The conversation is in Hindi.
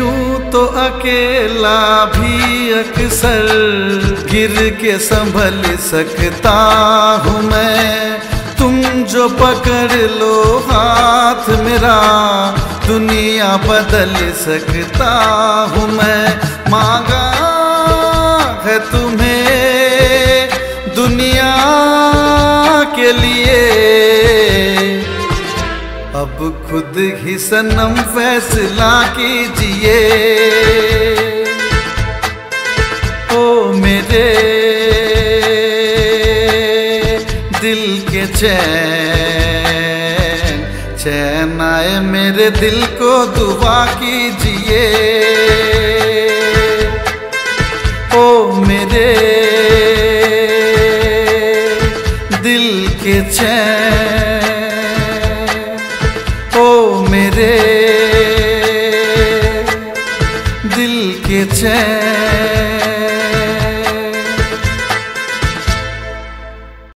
यूं तो अकेला भी अक्सर गिर के संभल सकता हूँ मैं। तुम जो पकड़ लो हाथ मेरा दुनिया बदल सकता हूँ मैं। मांगा है तुम्हें दुनिया के लिए, अब खुद ही सनम फैसला कीजिए। ओ मेरे दिल के चैन, चैन आए मेरे दिल को दुआ कीजिए। ओ मेरे दिल के चैन, ओ मेरे दिल के चैन।